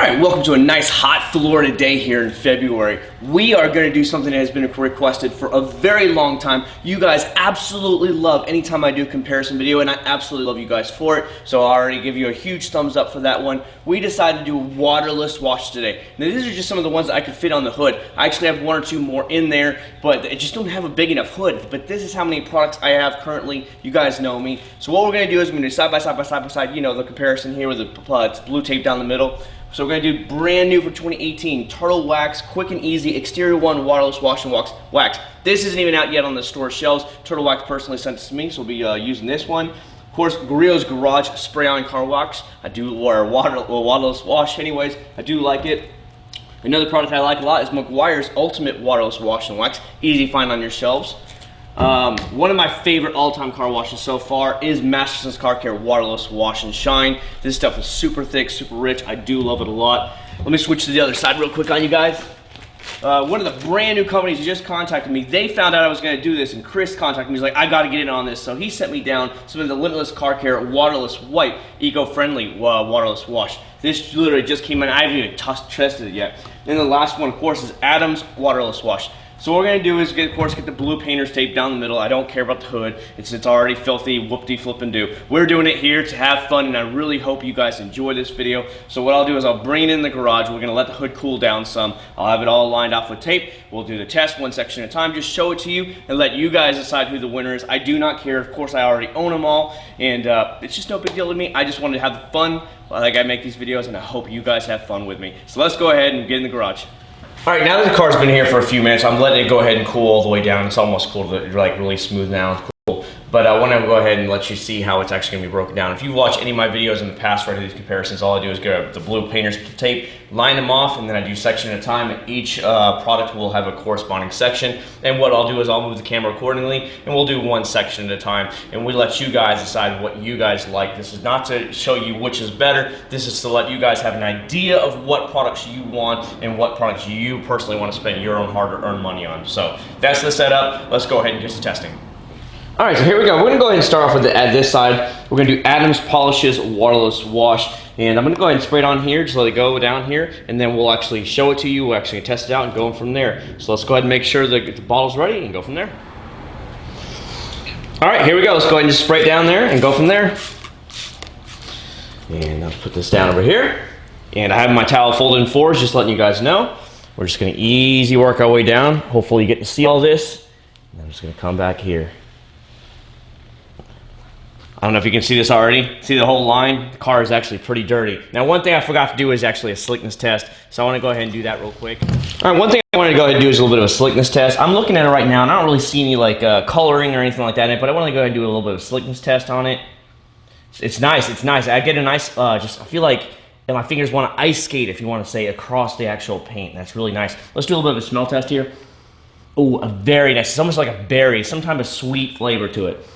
Alright, welcome to a nice hot Florida day here in February. We are going to do something that has been requested for a very long time. You guys absolutely love anytime I do a comparison video, and I absolutely love you guys for it, so I'll already give you a huge thumbs up for that one. We decided to do a waterless wash today. Now these are just some of the ones that I could fit on the hood. I actually have one or two more in there, but I just don't have a big enough hood. But this is how many products I have currently. You guys know me. So what we're going to do is we're going to do side by side, you know, the comparison here with the blue tape down the middle. So we're going to do brand new for 2018, Turtle Wax, quick and easy, exterior one, waterless wash and wax. This isn't even out yet on the store shelves. Turtle Wax personally sent this to me, so we'll be using this one. Of course, Griot's Garage Spray On Car Wash. I do wear waterless wash anyways. I do like it. Another product I like a lot is Meguiar's Ultimate Waterless Wash and Wax. Easy to find on your shelves. One of my favorite all-time car washes so far is Masterson's Car Care Waterless Wash and Shine. This stuff is super thick, super rich. I do love it a lot. Let me switch to the other side real quick on you guys. One of the brand new companies just contacted me. They found out I was going to do this, and Chris contacted me. He's like, I got to get in on this. So he sent me down some of the Limitless Car Care Waterless White, eco-friendly waterless wash. This literally just came in. I haven't even tested it yet. And the last one, of course, is Adam's Waterless Wash. So what we're going to do is, of course, get the blue painter's tape down the middle. I don't care about the hood. It's already filthy, whoop-de-flip-and-do. We're doing it here to have fun, and I really hope you guys enjoy this video. So what I'll do is I'll bring it in the garage. We're going to let the hood cool down some. I'll have it all lined off with tape. We'll do the test one section at a time. Just show it to you and let you guys decide who the winner is. I do not care. Of course, I already own them all, and it's just no big deal to me. I just wanted to have the fun like I make these videos, and I hope you guys have fun with me. So let's go ahead and get in the garage. Alright, now that the car's been here for a few minutes, I'm letting it go ahead and cool all the way down. It's almost cool, like really smooth now. It's cool. But I want to go ahead and let you see how it's actually going to be broken down. If you watch any of my videos in the past where I do these comparisons, all I do is get the blue painter's tape, line them off, and then I do section at a time. And each product will have a corresponding section. And what I'll do is I'll move the camera accordingly, and we'll do one section at a time. And we let you guys decide what you guys like. This is not to show you which is better. This is to let you guys have an idea of what products you want and what products you personally want to spend your own hard-earned money on. So that's the setup. Let's go ahead and get to testing. Alright, so here we go. We're going to go ahead and start off with this side. We're going to do Adam's Polishes Waterless Wash. And I'm going to go ahead and spray it on here, just let it go down here, and then we'll actually show it to you. We'll actually test it out and go from there. So let's go ahead and make sure the bottle's ready and go from there. Alright, here we go. Let's go ahead and just spray it down there and go from there. And I'll put this down over here. And I have my towel folded in fours, just letting you guys know. We're just going to easy work our way down. Hopefully you get to see all this. And I'm just going to come back here. I don't know if you can see this already. See the whole line? The car is actually pretty dirty. Now, one thing I forgot to do is actually a slickness test, so I want to go ahead and do that real quick. All right, one thing I want to go ahead and do is a little bit of a slickness test. I'm looking at it right now, and I don't really see any like coloring or anything like that in it, but I want to go ahead and do a little bit of a slickness test on it. It's nice. It's nice. I get a nice, I feel like my fingers want to ice skate, if you want to say, across the actual paint. That's really nice. Let's do a little bit of a smell test here. Oh, very nice. It's almost like a berry, some type of sweet flavor to it.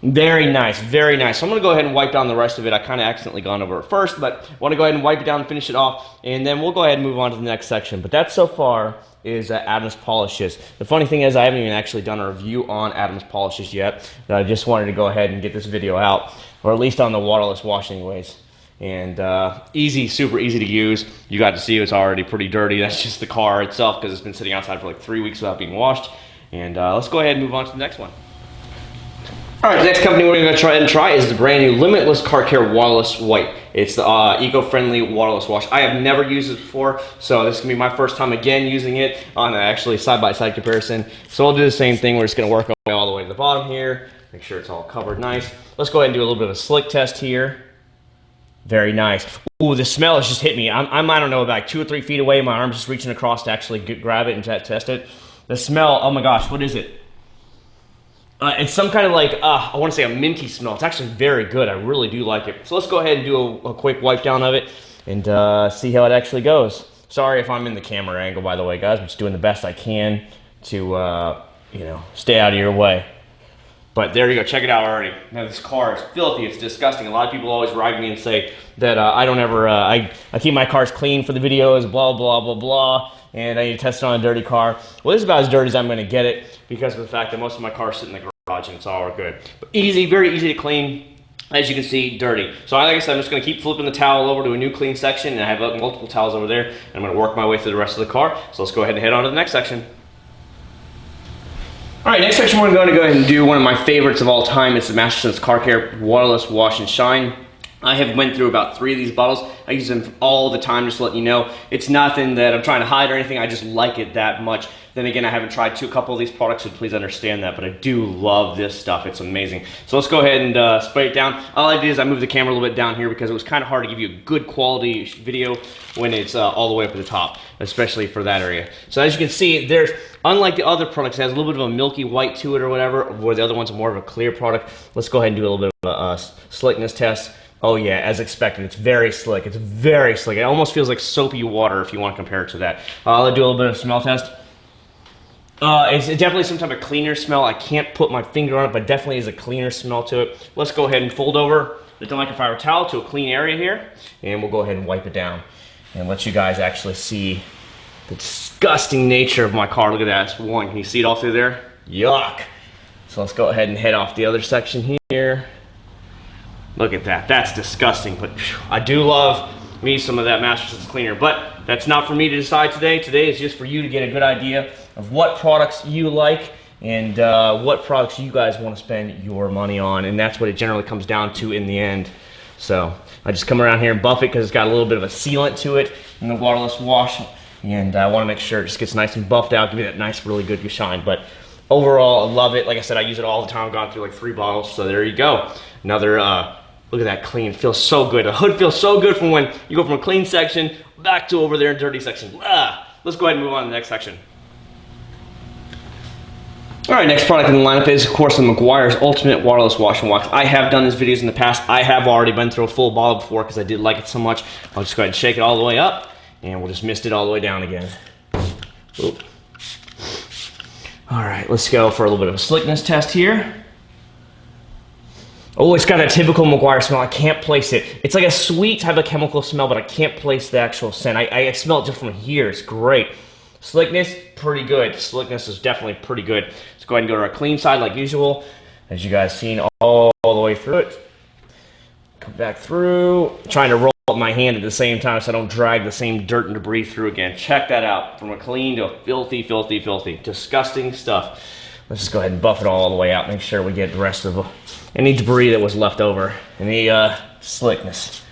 Very nice, very nice. So I'm going to go ahead and wipe down the rest of it. I kind of accidentally gone over it first, but I want to go ahead and wipe it down and finish it off, and then we'll go ahead and move on to the next section. But that so far is Adam's Polishes. The funny thing is I haven't even actually done a review on Adam's Polishes yet. I just wanted to go ahead and get this video out, or at least on the waterless wash anyways. And easy, super easy to use. You got to see it's already pretty dirty. That's just the car itself because it's been sitting outside for like 3 weeks without being washed. And let's go ahead and move on to the next one. Alright, the next company we're going to try is the brand new Limitless Car Care Waterless White. It's the eco-friendly waterless wash. I have never used it before, so this is going to be my first time again using it on actually side-by-side comparison. So we'll do the same thing. We're just going to work our way all the way to the bottom here. Make sure it's all covered nice. Let's go ahead and do a little bit of a slick test here. Very nice. Ooh, the smell has just hit me. I don't know, about 2 or 3 feet away. My arm's just reaching across to actually grab it and test it. The smell, oh my gosh, what is it? It's some kind of like, I want to say a minty smell. It's actually very good. I really do like it. So let's go ahead and do a quick wipe down of it and see how it actually goes. Sorry if I'm in the camera angle, by the way, guys. I'm just doing the best I can to, you know, stay out of your way. But there you go. Check it out already. Now this car is filthy. It's disgusting. A lot of people always ride me and say that I don't ever, I keep my cars clean for the videos, blah, blah, blah, blah. And I need to test it on a dirty car. Well, this is about as dirty as I'm going to get it because of the fact that most of my cars sit in the garage and it's all good. But easy, very easy to clean. as you can see, dirty. So like I said, I'm just going to keep flipping the towel over to a new clean section, and I have multiple towels over there, and I'm going to work my way through the rest of the car. So let's go ahead and head on to the next section. All right, next section we're going to go ahead and do one of my favorites of all time. It's the Master Car Care Waterless Wash and Shine. I have went through about 3 of these bottles. I use them all the time, just to let you know. It's nothing that I'm trying to hide or anything. I just like it that much. Then again, I haven't tried a couple of these products, so please understand that, but I do love this stuff. It's amazing. So let's go ahead and spray it down. All I did is I moved the camera a little bit down here because it was kind of hard to give you a good quality video when it's all the way up at the top, especially for that area. So as you can see, there's, unlike the other products, it has a little bit of a milky white to it or whatever, where the other ones are more of a clear product. Let's go ahead and do a little bit of a slickness test. Oh yeah, as expected, it's very slick. It's very slick. It almost feels like soapy water if you want to compare it to that. I'll do a little bit of smell test. It's definitely some type of cleaner smell. I can't put my finger on it, but definitely is a cleaner smell to it. Let's go ahead and fold over the microfiber towel to a clean area here, and we'll go ahead and wipe it down and let you guys actually see the disgusting nature of my car. Look at that. That's one. Can you see it all through there? Yuck. So let's go ahead and head off the other section here. Look at that. That's disgusting, but I do love me some of that Master cleaner, but that's not for me to decide today. Today is just for you to get a good idea of what products you like and what products you guys want to spend your money on, and that's what it generally comes down to in the end. So I just come around here and buff it because it's got a little bit of a sealant to it in the waterless wash, and I want to make sure it just gets nice and buffed out, give me that nice, really good shine. But overall, I love it. Like I said, I use it all the time. I've gone through like 3 bottles, so there you go. Another, look at that clean. It feels so good. The hood feels so good from when you go from a clean section back to over there in dirty section. Let's go ahead and move on to the next section. All right, next product in the lineup is, of course, the Meguiar's Ultimate Waterless Wash and Wax. I have done these videos in the past. I have already been through a full bottle before because I did like it so much. I'll just go ahead and shake it all the way up, and we'll just mist it all the way down again. Oop. All right, let's go for a little bit of a slickness test here. Oh, it's got a typical Meguiar smell. I can't place it. It's like a sweet type of chemical smell, but I can't place the actual scent. I smell it just from here. It's great. Slickness, pretty good. Slickness is definitely pretty good. Let's go ahead and go to our clean side like usual. As you guys seen all the way through it. Come back through. Trying to roll up my hand at the same time so I don't drag the same dirt and debris through again. Check that out. From a clean to a filthy, filthy, filthy. Disgusting stuff. Let's just go ahead and buff it all the way out. Make sure we get the rest of any debris that was left over. Any slickness.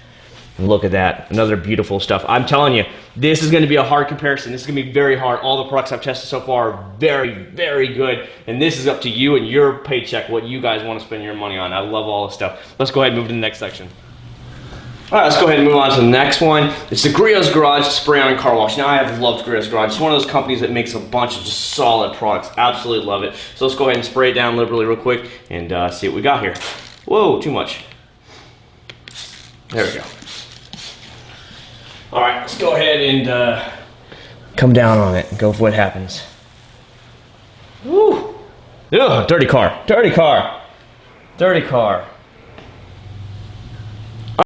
Look at that. Another beautiful stuff. I'm telling you, this is going to be a hard comparison. This is going to be very hard. All the products I've tested so far are very, very good. And this is up to you and your paycheck, what you guys want to spend your money on. I love all this stuff. Let's go ahead and move to the next section. All right, let's go ahead and move on to the next one. It's the Griot's Garage Spray-On Car Wash. Now, I have loved Griot's Garage. It's one of those companies that makes a bunch of just solid products. Absolutely love it. So let's go ahead and spray it down liberally real quick and see what we got here. Whoa, too much. There we go. All right, let's go ahead and come down on it and go for what happens. Woo! Ugh, dirty car, dirty car, dirty car.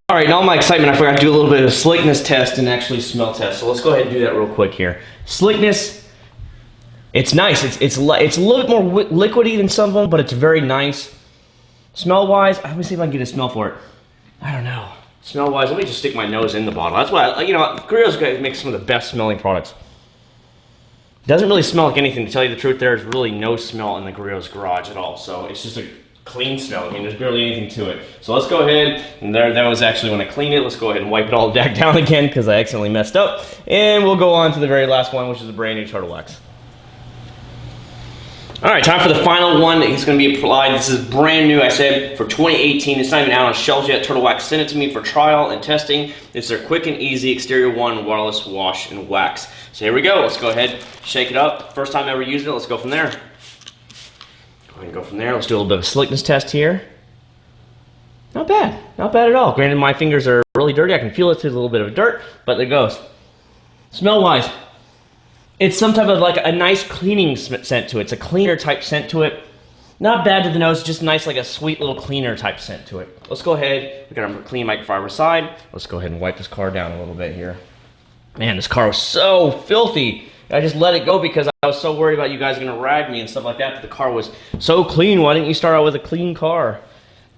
All right, in all my excitement, I forgot to do a little bit of slickness test and actually smell test. So let's go ahead and do that real quick here. Slickness, it's nice. It's a little bit more liquidy than some of them, but it's very nice. Smell-wise, let me see if I can get a smell for it. I don't know. Smell-wise, let me just stick my nose in the bottle. That's why, you know, Griot's guys make some of the best smelling products. It doesn't really smell like anything. To tell you the truth, there's really no smell in the Griot's Garage at all. So it's just a clean smell. I mean, there's barely anything to it. So let's go ahead, and that was actually when I cleaned it. Let's go ahead and wipe it all back down again because I accidentally messed up. And we'll go on to the very last one, which is a brand new Turtle Wax. All right, time for the final one. It's going to be applied. This is brand new, I said, for 2018. It's not even out on shelves yet. Turtle Wax sent it to me for trial and testing. It's their quick and easy exterior one waterless wash and wax. So here we go. Let's go ahead, shake it up. First time I ever used it. Let's go from there. Go ahead and go from there. Let's do a little bit of a slickness test here. Not bad. Not bad at all. Granted, my fingers are really dirty. I can feel it through a little bit of dirt, but there it goes. Smell-wise, it's some type of like a nice cleaning scent to it. It's a cleaner type scent to it. Not bad to the nose, just nice like a sweet little cleaner type scent to it. Let's go ahead, we got our clean microfiber side. Let's go ahead and wipe this car down a little bit here. Man, this car was so filthy. I just let it go because I was so worried about you guys gonna rag me and stuff like that, but the car was so clean. Why didn't you start out with a clean car?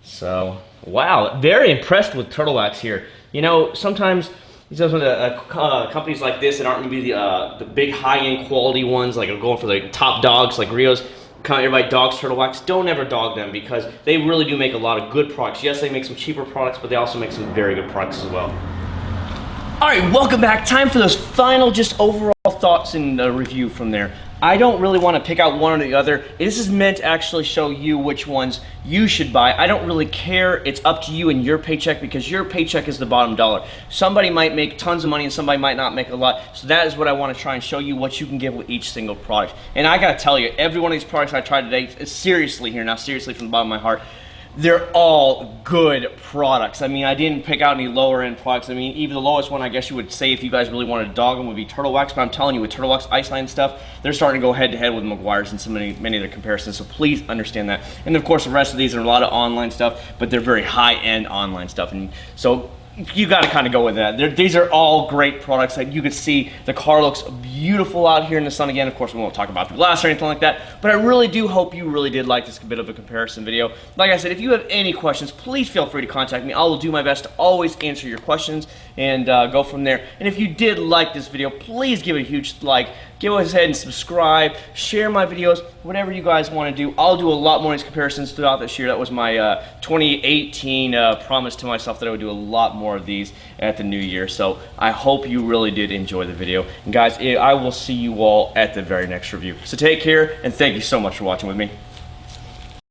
So Wow, very impressed with turtle wax here. You know, sometimes companies like this that aren't going to be the big high-end quality ones, like are going for the top dogs like Griot's, everybody dogs turtle wax. Don't ever dog them because they really do make a lot of good products. Yes, they make some cheaper products, but they also make some very good products as well. All right, welcome back. Time for those final, just overall thoughts and review from there. I don't really want to pick out one or the other. This is meant to actually show you which ones you should buy. I don't really care. It's up to you and your paycheck because your paycheck is the bottom dollar. Somebody might make tons of money and somebody might not make a lot. So that is what I want to try and show you what you can get with each single product. And I got to tell you, every one of these products I tried today, seriously here now, seriously from the bottom of my heart, they're all good products. I mean, I didn't pick out any lower end products. I mean, even the lowest one, I guess you would say if you guys really wanted to dog them, would be Turtle Wax. But I'm telling you, with Turtle Wax, Iceland stuff, they're starting to go head to head with Meguiar's and so many of their comparisons. So please understand that. And of course, the rest of these are a lot of online stuff, but they're very high end online stuff. And so you got to kind of go with that. These are all great products. Like you can see, the car looks beautiful out here in the sun again. Of course, we won't talk about the glass or anything like that, but I really do hope you really did like this bit of a comparison video. Like I said, if you have any questions, please feel free to contact me. I will do my best to always answer your questions and go from there. And if you did like this video, please give it a huge like. Go ahead and subscribe, share my videos, whatever you guys want to do. I'll do a lot more of these comparisons throughout this year. That was my 2018 promise to myself that I would do a lot more of these at the new year. So I hope you really did enjoy the video. And guys, I will see you all at the very next review. So take care, and thank you so much for watching with me.